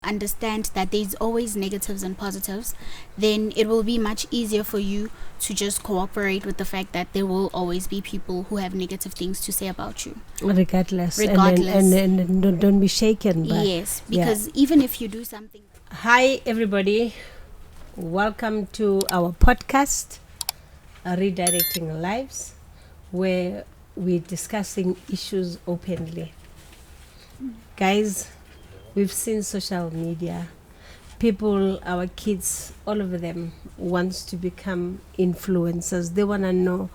understand that there's always negatives and positives, then it will be much easier for you to just cooperate with the fact that there will always be people who have negative things to say about you. Regardless. And don't be shaken by. Yes, because even if you do something. Hi, everybody. Welcome to our podcast, Redirecting Lives, where we're discussing issues openly. Guys, we've seen social media. People, our kids, all of them wants to become influencers. They want to know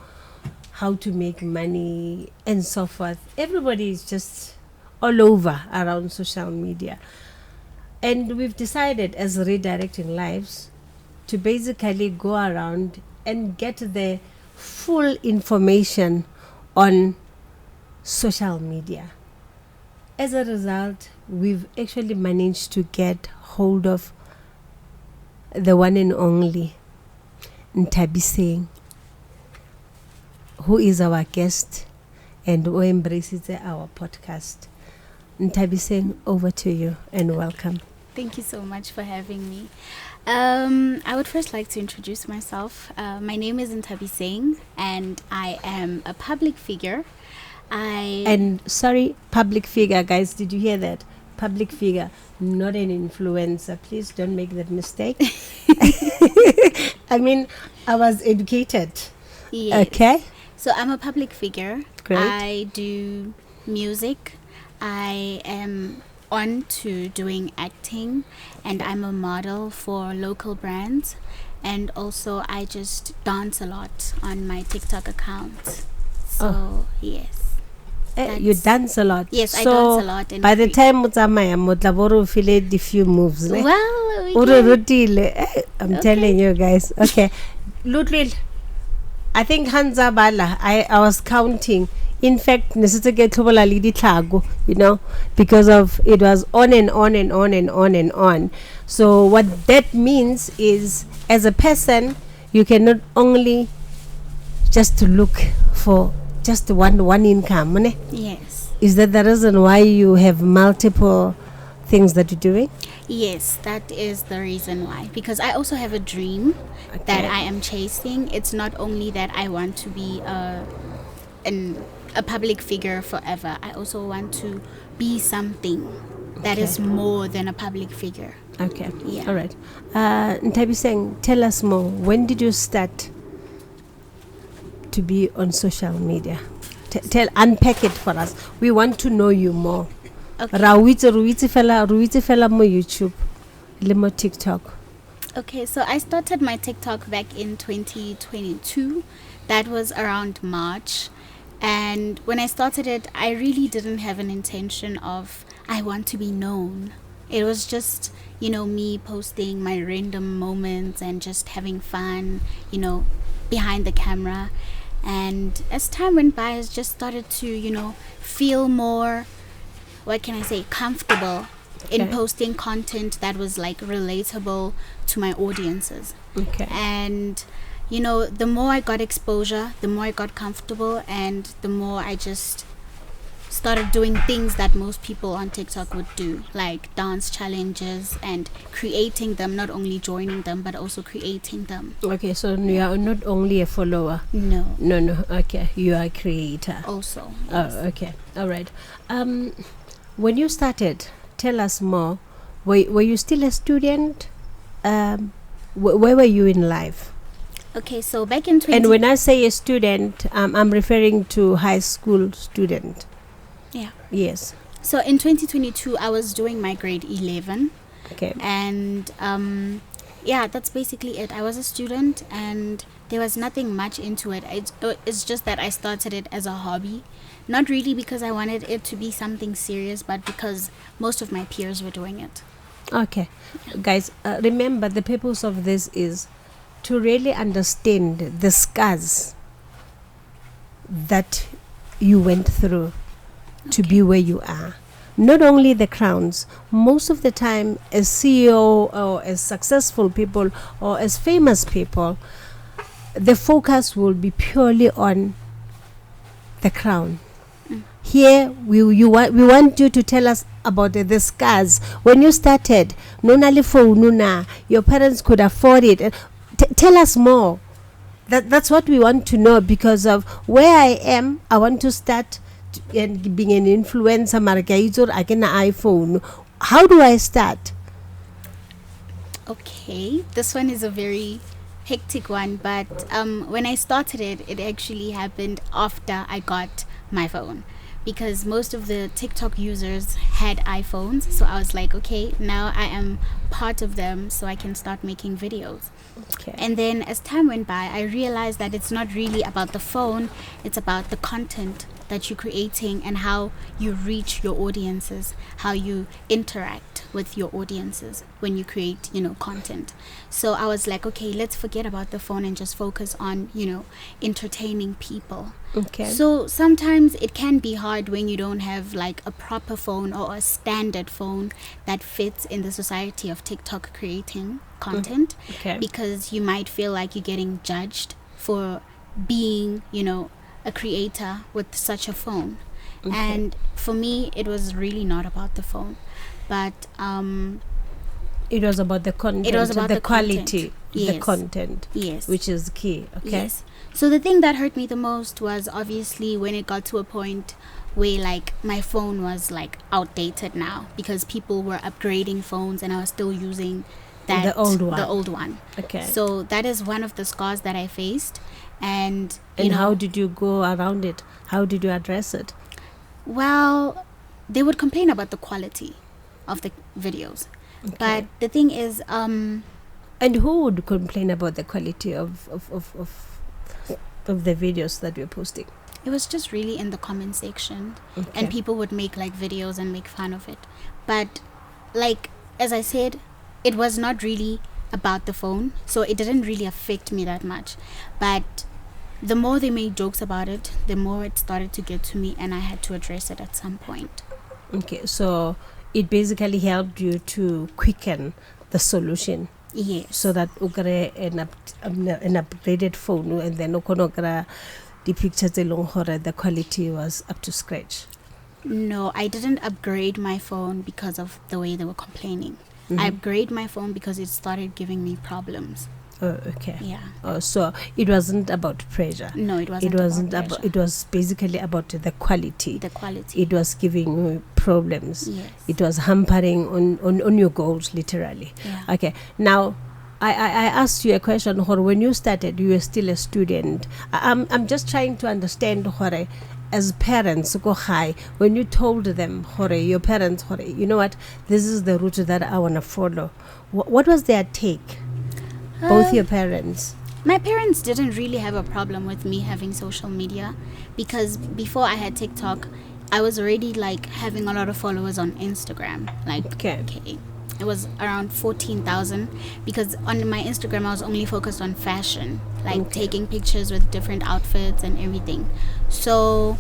how to make money and so forth. Everybody is just all over around social media. And we've decided as Redirecting Lives to basically go around and get the full information on social media. As a result, we've actually managed to get hold of the one and only Nthabiseng, who is our guest and who embraces our podcast. Nthabiseng, over to you and welcome. Thank you so much for having me. I would first like to introduce myself. My name is Nthabiseng and I am a public figure. Public figure, guys, did you hear that? Public figure, not an influencer. Please don't make that mistake. I mean, I was educated. Yes. Okay. So I'm a public figure. Great. I do music. I am on to doing acting, and I'm a model for local brands, and also I just dance a lot on my TikTok account. So yes. You dance a lot. Yes, I so dance a lot. And by the time you feel the few moves. Well, I'm telling you guys. Okay. Ludwig, I think Hanzabala, I was counting. In fact, because of it was on and on and on and on and on. So what that means is, as a person, you cannot only just look for just one income. Ne? yes. Is that the reason why you have multiple things that you're doing? Yes, that is the reason why. Because I also have a dream that I am chasing. It's not only that I want to be a public figure forever. I also want to be something that is more than a public figure. Okay. Yeah. All right. Nthabiseng, tell us more. When did you start to be on social media? Unpack it for us. We want to know you more. Okay. Ruwitse fela mo YouTube, le mo TikTok. Okay, so I started my TikTok back in 2022. That was around March. And when I started it, I really didn't have an intention of, I want to be known. It was just, me posting my random moments and just having fun, behind the camera. And as time went by, I just started to, feel more, comfortable in posting content that was like relatable to my audiences. Okay. And the more I got exposure, the more I got comfortable, and the more I just started doing things that most people on TikTok would do, like dance challenges and creating them, not only joining them, but also creating them. Okay, so you are not only a follower. No. Okay, you are a creator. Also. Yes. Oh, okay. All right. When you started, tell us more. Were you still a student? Where were you in life? Okay, so back in And when I say a student, I'm referring to high school student. Yeah. Yes. So in 2022, I was doing my grade 11. Okay. And that's basically it. I was a student and there was nothing much into it. It's just that I started it as a hobby. Not really because I wanted it to be something serious, but because most of my peers were doing it. Okay. Yeah. Guys, remember the purpose of this is to really understand the scars that you went through to be where you are. Not only the crowns, most of the time as CEO or as successful people or as famous people, the focus will be purely on the crown. here we want you to tell us about the scars when you started. Nonali phone na your parents could afford it. Tell us more. That's what we want to know, because of where I am. I want to start and being an influencer. Margaitor again iPhone. How do I start? Okay, this one is a very hectic one, but when I started it, it actually happened after I got my phone, because most of the TikTok users had iPhones. So I was like, okay, now I am part of them, so I can start making videos. Okay. And then as time went by, I realized that it's not really about the phone, it's about the content that you're creating and how you reach your audiences, how you interact with your audiences when you create, content. So I was like, okay, let's forget about the phone and just focus on, entertaining people. Okay. So sometimes it can be hard when you don't have like a proper phone or a standard phone that fits in the society of TikTok creating content, Okay. because you might feel like you're getting judged for being, a creator with such a phone. Okay. And for me, it was really not about the phone, but it was about the content. It was about the the quality, content. Yes. the content, yes, which is key. Okay. yes. So the thing that hurt me the most was obviously when it got to a point where like my phone was like outdated now, because people were upgrading phones and I was still using The old one. Okay. So that is one of the scars that I faced. And how did you go around it? How did you address it? Well, they would complain about the quality of the videos. Okay. But the thing is, and who would complain about the quality of the videos that you're posting? it was just really in the comment section. Okay. And people would make like videos and make fun of it. But like, as I said, it was not really about the phone, so it didn't really affect me that much. But the more they made jokes about it, the more it started to get to me, and I had to address it at some point. Okay, so it basically helped you to quicken the solution. Yes. So that an upgraded phone, and then the pictures the quality was up to scratch. No, I didn't upgrade my phone because of the way they were complaining. Mm-hmm. I upgraded my phone because it started giving me problems. Oh, okay. Yeah. Oh, so it wasn't about pressure. No, it wasn't. It wasn't about about. pressure. It was basically about the quality. The quality. It was giving you problems. Yes. It was hampering on your goals, literally. Yeah. Okay. Now, I asked you a question. When you started, you were still a student. I'm just trying to understand. As parents, go high. When you told them, your parents, you know what, this is the route that I want to follow. What was their take? Both your parents. My parents didn't really have a problem with me having social media, because before I had TikTok, I was already like having a lot of followers on Instagram. Like, Okay. it was around 14,000, because on my Instagram I was only focused on fashion, like taking pictures with different outfits and everything. So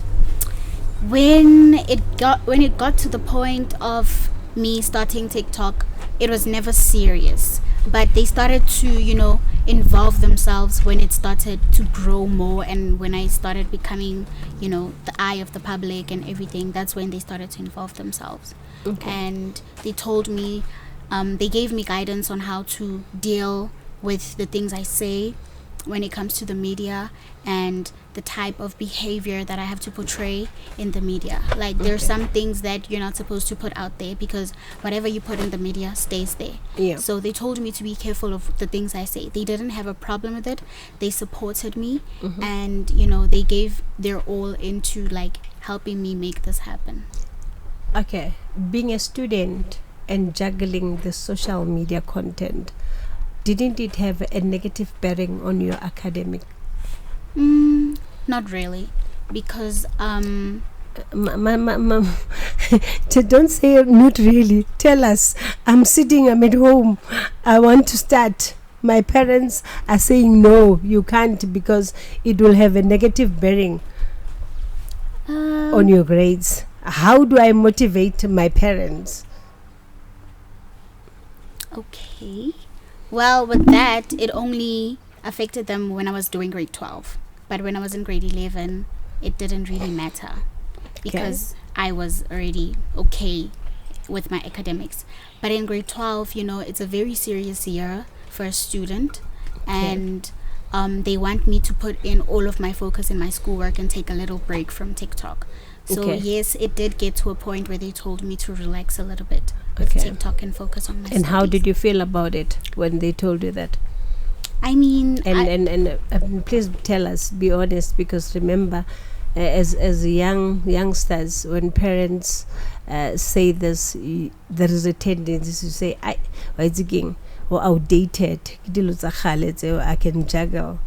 when it got to the point of me starting TikTok, it was never serious. But they started to, involve themselves when it started to grow more, and when I started becoming, the eye of the public and everything. That's when they started to involve themselves. Okay. And they told me, they gave me guidance on how to deal with the things I say when it comes to the media, and the type of behavior that I have to portray in the media. Like, there's some things that you're not supposed to put out there, because whatever you put in the media stays there. Yeah. So they told me to be careful of the things I say. They didn't have a problem with it. They supported me, and they gave their all into like helping me make this happen. Okay. Being a student and juggling the social media content, didn't it have a negative bearing on your academic? Not really, because Don't say not really. Tell us. I'm at home. I want to start. My parents are saying no, you can't, because it will have a negative bearing on your grades. How do I motivate my parents? Okay. Well, with that, it only affected them when I was doing grade 12. But when I was in grade 11, it didn't really matter. because I was already okay with my academics. But in grade 12, it's a very serious year for a student, and they want me to put in all of my focus in my schoolwork and take a little break from TikTok. So yes, it did get to a point where they told me to relax a little bit with TikTok and focus on my studies. And how did you feel about it when they told you that? I mean, please tell us, be honest, because remember, as youngsters, when parents say this, there is a tendency to say, "It's again or outdated. I can juggle."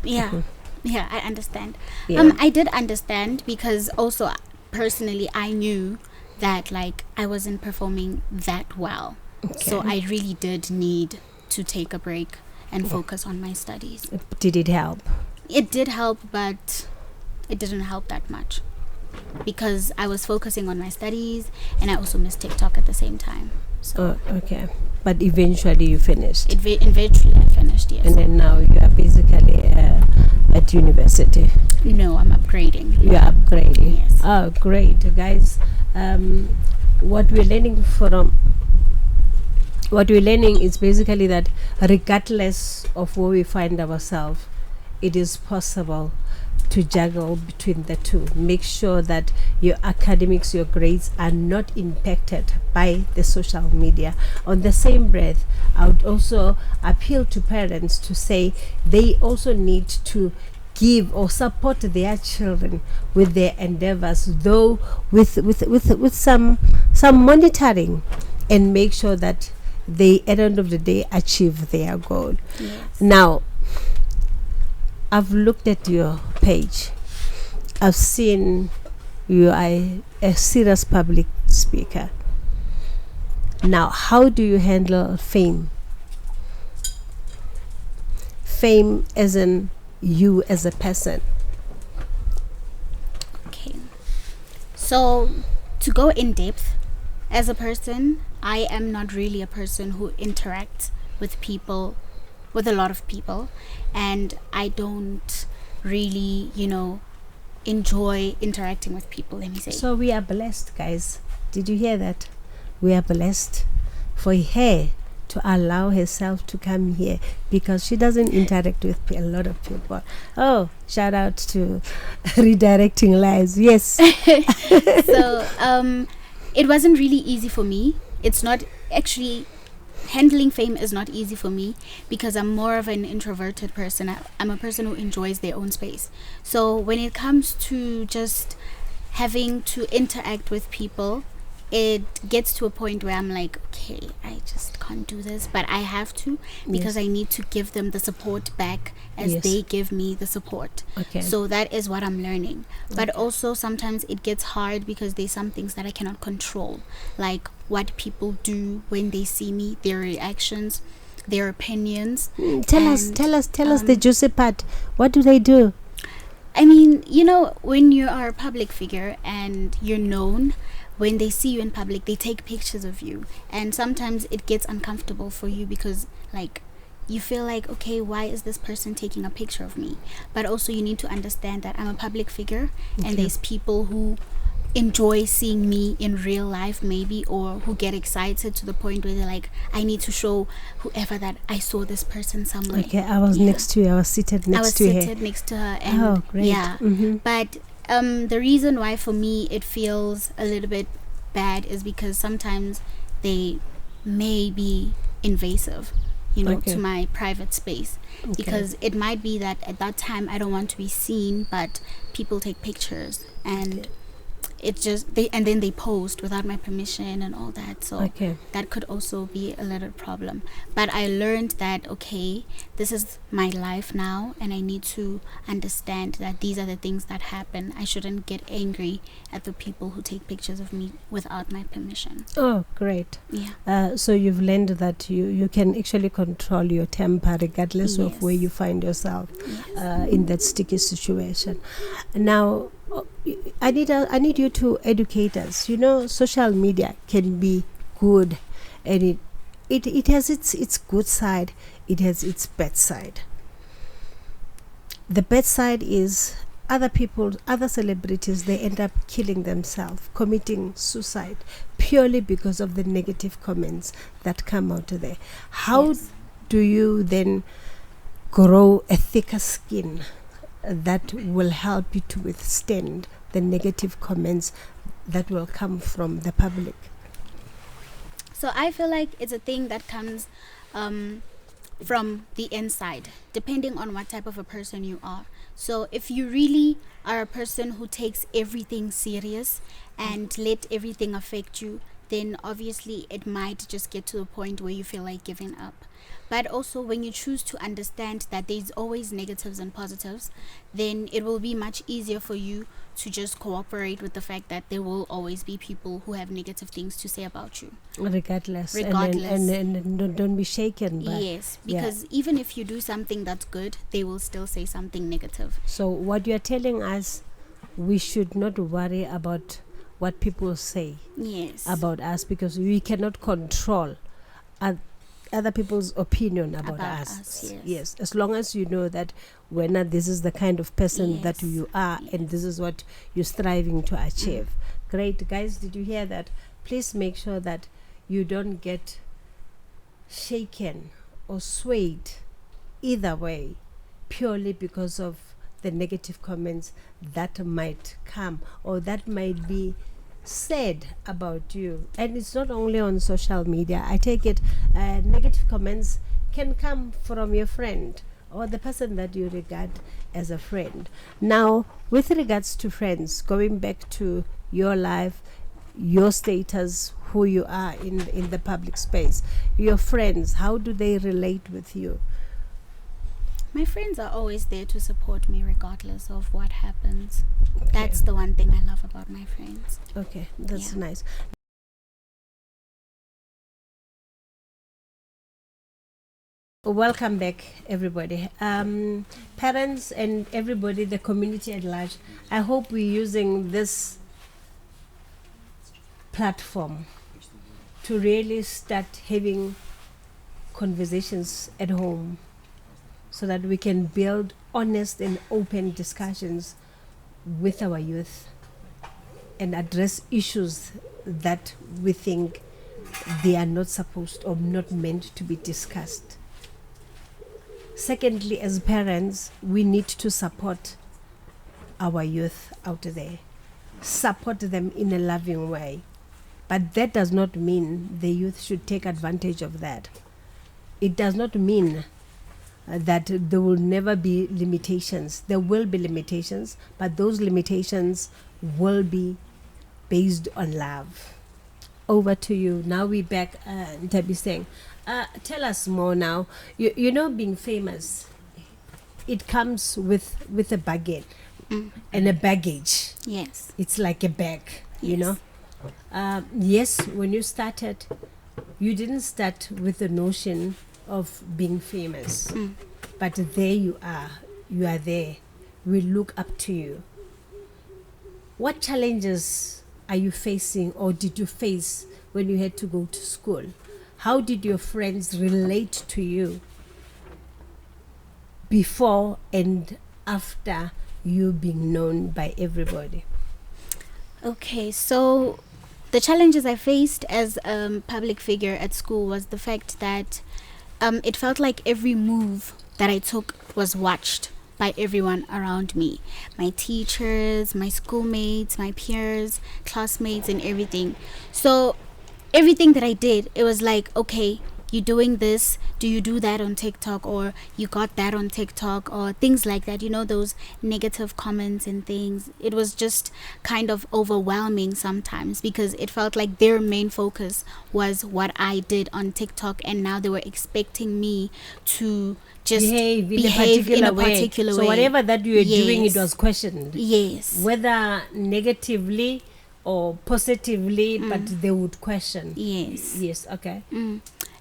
Yeah. Yeah, I understand. Yeah. I did understand, because also personally I knew that like I wasn't performing that well. So I really did need to take a break and focus on my studies. Did it help? It did help, but it didn't help that much, because I was focusing on my studies and I also missed TikTok at the same time. So but eventually you finished. Eventually I finished, yes. And then now you are basically at university. No, I'm upgrading. You are upgrading. Yes. Oh, great, guys. What we're learning is basically that regardless of where we find ourselves, it is possible to juggle between the two. Make sure that your academics, your grades are not impacted by the social media. On the same breath, I would also appeal to parents to say they also need to give or support their children with their endeavors, though with some monitoring, and make sure that they at the end of the day achieve their goal. Yes. Now, I've looked at your page. I've seen you are a serious public speaker. Now, how do you handle fame? Fame as in you as a person. Okay. So, to go in depth, as a person, I am not really a person who interacts with people, with a lot of people, and I don't really, enjoy interacting with people, let me say. So we are blessed, guys. Did you hear that? We are blessed for her to allow herself to come here, because she doesn't interact with a lot of people. Oh, shout out to Redirecting Lives. Yes. So it wasn't really easy for me. It's not actually, handling fame is not easy for me, because I'm more of an introverted person. I'm a person who enjoys their own space. So when it comes to just having to interact with people, it gets to a point where I'm like, okay, I just can't do this, but I have to, because I need to give them the support back as they give me the support. So that is what I'm learning. But also sometimes it gets hard, because there's some things that I cannot control, like what people do when they see me, their reactions, their opinions. Tell us the juicy part. What do they do? I mean, when you are a public figure and you're known, when they see you in public, they take pictures of you, and sometimes it gets uncomfortable for you, because like you feel like, okay, why is this person taking a picture of me? But also you need to understand that I'm a public figure, and there's people who enjoy seeing me in real life, maybe, or who get excited to the point where they're like, I need to show whoever that I saw this person somewhere. I was next to you. I was seated next to her. I was seated next to her, and great. Yeah. But the reason why for me it feels a little bit bad is because sometimes they may be invasive, to my private space, because it might be that at that time I don't want to be seen, but people take pictures, and it just and then they post without my permission and all that. So that could also be a little problem. But I learned that, okay, this is my life now, and I need to understand that these are the things that happen. I shouldn't get angry at the people who take pictures of me without my permission. Oh, great. Yeah. So you've learned that you can actually control your temper regardless of where you find yourself in that sticky situation. Now, I need you to educate us. Social media can be good, and it has its good side. It has its bad side. The bad side is other celebrities, they end up killing themselves, committing suicide, purely because of the negative comments that come out of there. How Yes. do you then grow a thicker skin that will help you to withstand the negative comments that will come from the public? So I feel like it's a thing that comes from the inside, depending on what type of a person you are. So if you really are a person who takes everything serious and let everything affect you, then obviously it might just get to a point where you feel like giving up. But also, when you choose to understand that there's always negatives and positives, then it will be much easier for you to just cooperate with the fact that there will always be people who have negative things to say about you. Regardless. Regardless. And don't be shaken by. Yes, because even if you do something that's good, they will still say something negative. So what you are telling us, we should not worry about what people say Yes. about us, because we cannot control other people's opinion about us. Yes. As long as you know that when this is the kind of person that Yes. you are, and this is what you're striving to achieve. Great, guys, did you hear that? Please make sure that you don't get shaken or swayed either way purely because of the negative comments that might come or that might be said about you. And it's not only on social media. I take it negative comments can come from your friend or the person that you regard as a friend. Now, with regards to friends, going back to your life, your status, who you are in the public space, your friends, how do they relate with you? My friends are always there to support me regardless of what happens. That's the one thing I love about my friends. Okay, that's Yeah. nice. Welcome back, everybody. Parents and everybody, the community at large, I hope we're using this platform to really start having conversations at home so that we can build honest and open discussions with our youth and address issues that we think they are not supposed or not meant to be discussed. Secondly, as parents, we need to support our youth out there, support them in a loving way. But that does not mean the youth should take advantage of that. It does not mean that there will never be limitations. There will be limitations, but those limitations will be based on love. Over to you. Now we're back, Nthabiseng. Tell us more now. You know, being famous, it comes with a baggage and a baggage. Yes. It's like a bag, you Yes. know. Yes, when you started, you didn't start with the notion of being famous, but there you are there. We look up to you. What challenges are you facing or did you face when you had to go to school? How did your friends relate to you before and after you being known by everybody? Okay, so the challenges I faced as a public figure at school was the fact that it felt like every move that I took was watched by everyone around me. My teachers, my schoolmates, my peers, classmates, and everything. So everything that I did, it was like, okay, you're doing this, do you do that on TikTok, or you got that on TikTok, or things like that, you know, those negative comments and things. It was just kind of overwhelming sometimes because it felt like their main focus was what I did on TikTok, and now they were expecting me to just behave in a particular way. So whatever that you were doing, it Yes. was questioned. Yes. Whether negatively or positively, but they would question. Yes. Yes, okay.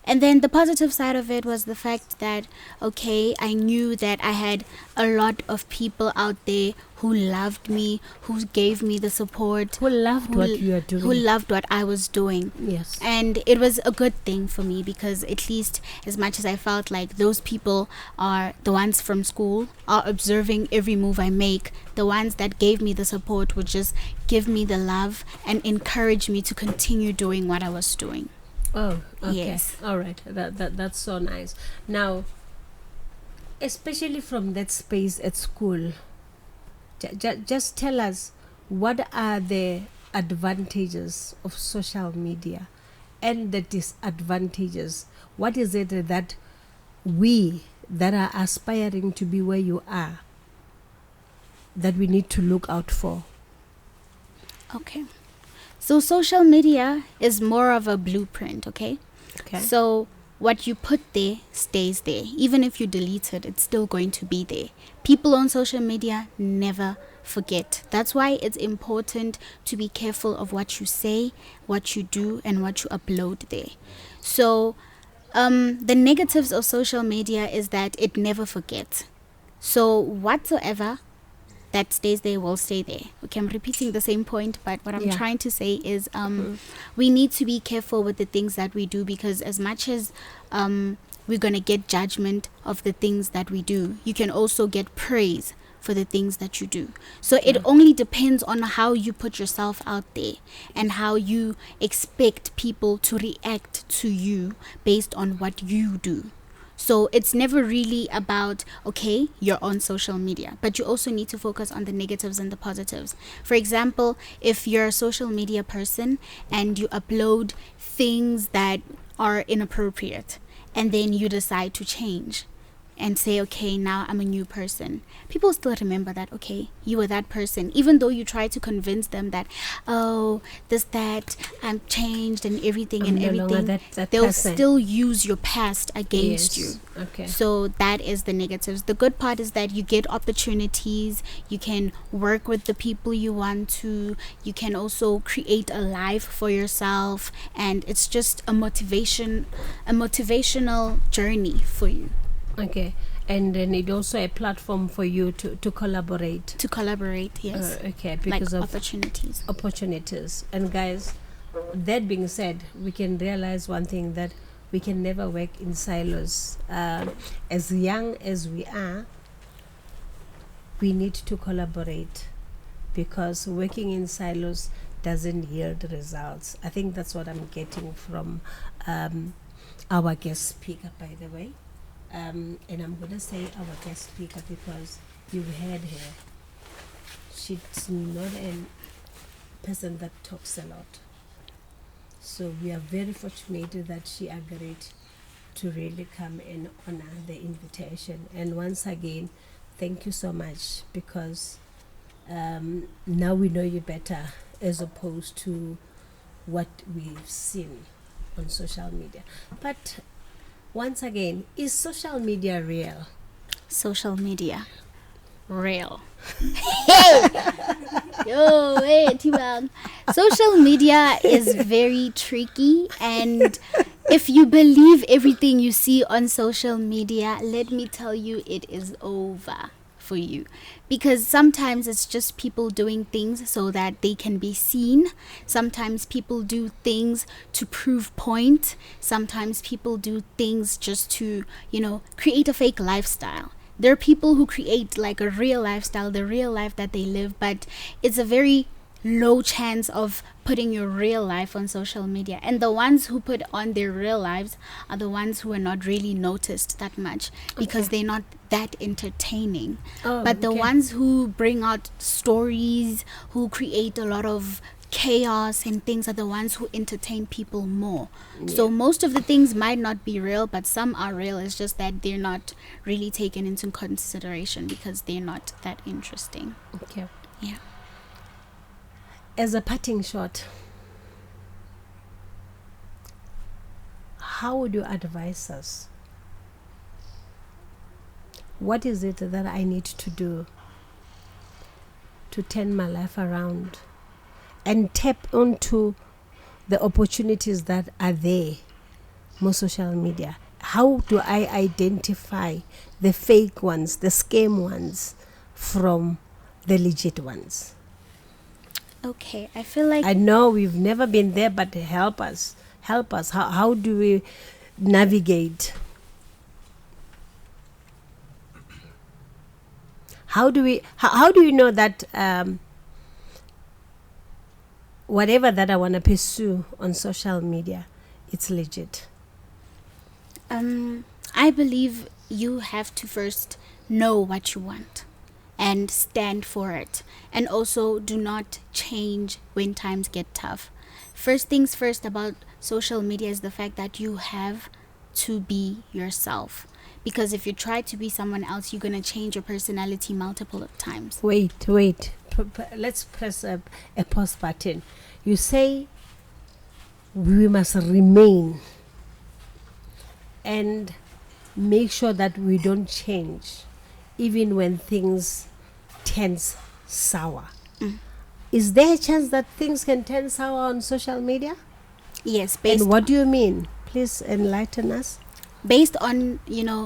And then the positive side of it was the fact that, okay, I knew that I had a lot of people out there who loved me, who gave me the support, Who loved what you are doing. who loved what I was doing. Yes. And it was a good thing for me, because at least, as much as I felt like those people are the ones from school, are observing every move I make, the ones that gave me the support would just give me the love and encourage me to continue doing what I was doing. Oh, okay. Yes. All right. That's so nice. Now, especially from that space at school, just tell us, what are the advantages of social media and the disadvantages? What is it that we that are aspiring to be where you are, that we need to look out for? Okay. So social media is more of a blueprint, okay? Okay. So what you put there stays there. Even if you delete it, it's still going to be there. People on social media never forget. That's why it's important to be careful of what you say, what you do, and what you upload there. So the negatives of social media is that it never forgets. So whatsoever that stays there will stay there. Okay, I'm repeating the same point, but what I'm trying to say is we need to be careful with the things that we do, because as much as we're going to get judgment of the things that we do, you can also get praise for the things that you do. So it only depends on how you put yourself out there and how you expect people to react to you based on what you do. So it's never really about, okay, you're on social media, but you also need to focus on the negatives and the positives. For example, if you're a social media person and you upload things that are inappropriate, and then you decide to change and say, okay, now I'm a new person, people still remember that, okay, you were that person, even though you try to convince them that, oh, that I'm changed and everything I'm and no everything. longer that They'll person. still use your past against Yes. you. Okay. So that is the negatives. The good part is that you get opportunities, you can work with the people you want to, you can also create a life for yourself, and it's just a motivational journey for you. Okay. And then it also a platform for you to collaborate. To collaborate, yes. Okay, Like because of opportunities. And guys, that being said, we can realize one thing, that we can never work in silos. As young as we are, we need to collaborate, because working in silos doesn't yield results. I think that's what I'm getting from our guest speaker, by the way. And I'm going to say our guest speaker because you've heard her. She's not a person that talks a lot. So we are very fortunate that she agreed to really come and honor the invitation. And once again, thank you so much, because now we know you better, as opposed to what we've seen on social media. But once again, is social media real? Social media. Real. Hey! Yo, hey, Tibang. Social media is very tricky, and if you believe everything you see on social media, let me tell you, it is over for you, because sometimes it's just people doing things so that they can be seen. Sometimes people do things to prove point. Sometimes people do things just to, create a fake lifestyle. There are people who create like a real lifestyle, the real life that they live, but it's a very low chance of putting your real life on social media. And the ones who put on their real lives are the ones who are not really noticed that much, because they're not that entertaining. But the ones who bring out stories, who create a lot of chaos and things, are the ones who entertain people more. So most of the things might not be real, but some are real. It's just that they're not really taken into consideration because they're not that interesting. Okay. Yeah. As a parting shot, how would you advise us? What is it that I need to do to turn my life around and tap onto the opportunities that are there more social media? How do I identify the fake ones, the scam ones, from the legit ones? Okay, I feel like I know we've never been there, but help us. Help us. How do we navigate? How do you know that whatever that I want to pursue on social media, it's legit? I believe you have to first know what you want and stand for it. And also do not change when times get tough. First things first about social media is the fact that you have to be yourself. Because if you try to be someone else, you're going to change your personality multiple times. Wait. Let's press a pause button. You say we must remain and make sure that we don't change even when things turns sour. Is there a chance that things can turn sour on social media? Yes, And what do you mean? Please enlighten us. based on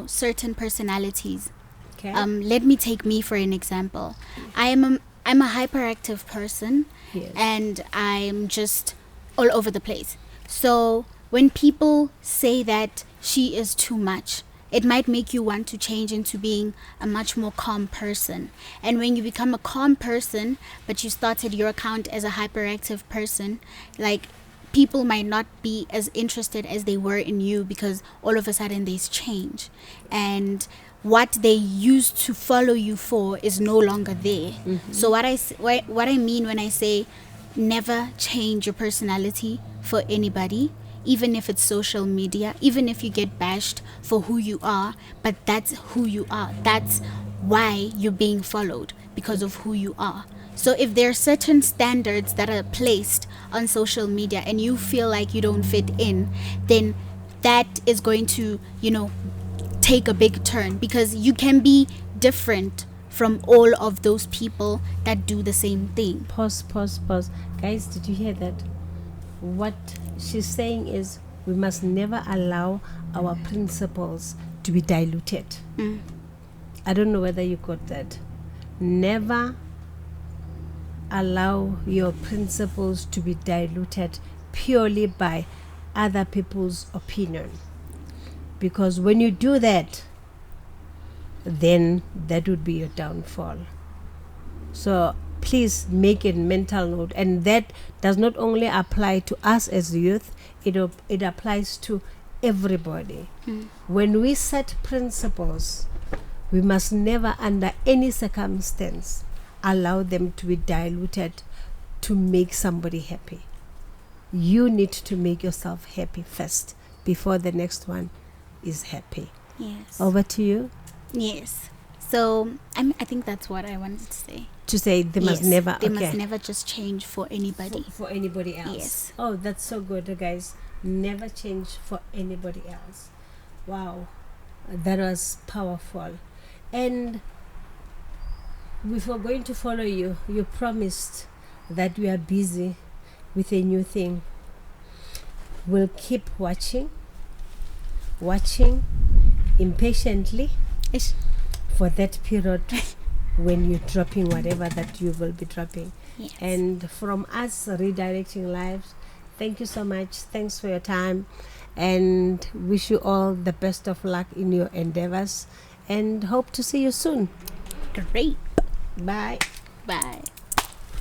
certain personalities. Okay. Let me take me for an example. I'm a hyperactive person. Yes. And I'm just all over the place. So when people say that she is too much, it might make you want to change into being a much more calm person. And when you become a calm person, but you started your account as a hyperactive person, like, people might not be as interested as they were in you, because all of a sudden there's change. And what they used to follow you for is no longer there. So what I mean when I say never change your personality for anybody, even if it's social media, even if you get bashed for who you are, but that's who you are. That's why you're being followed, because of who you are. So if there are certain standards that are placed on social media and you feel like you don't fit in, then that is going to, take a big turn, because you can be different from all of those people that do the same thing. Pause. Guys, did you hear that? What she's saying is we must never allow our principles to be diluted. I don't know whether you got that. Never allow your principles to be diluted purely by other people's opinion. Because when you do that, then that would be your downfall. So please make it mental note. And that does not only apply to us as youth, it applies to everybody. When we set principles, we must never under any circumstance allow them to be diluted to make somebody happy. You need to make yourself happy first before the next one is happy. Yes. Over to you. Yes. So I think that's what I wanted to say. To say they must never. They must never just change for anybody. For anybody else. Yes. Oh, that's so good, guys. Never change for anybody else. Wow, that was powerful. And if we're going to follow you, you promised that we are busy with a new thing. We'll keep watching impatiently for that period when you're dropping whatever that you will be dropping. Yes. And from us, Redirecting Lives, thank you so much. Thanks for your time, and wish you all the best of luck in your endeavors, and hope to see you soon. Great. Bye. Bye.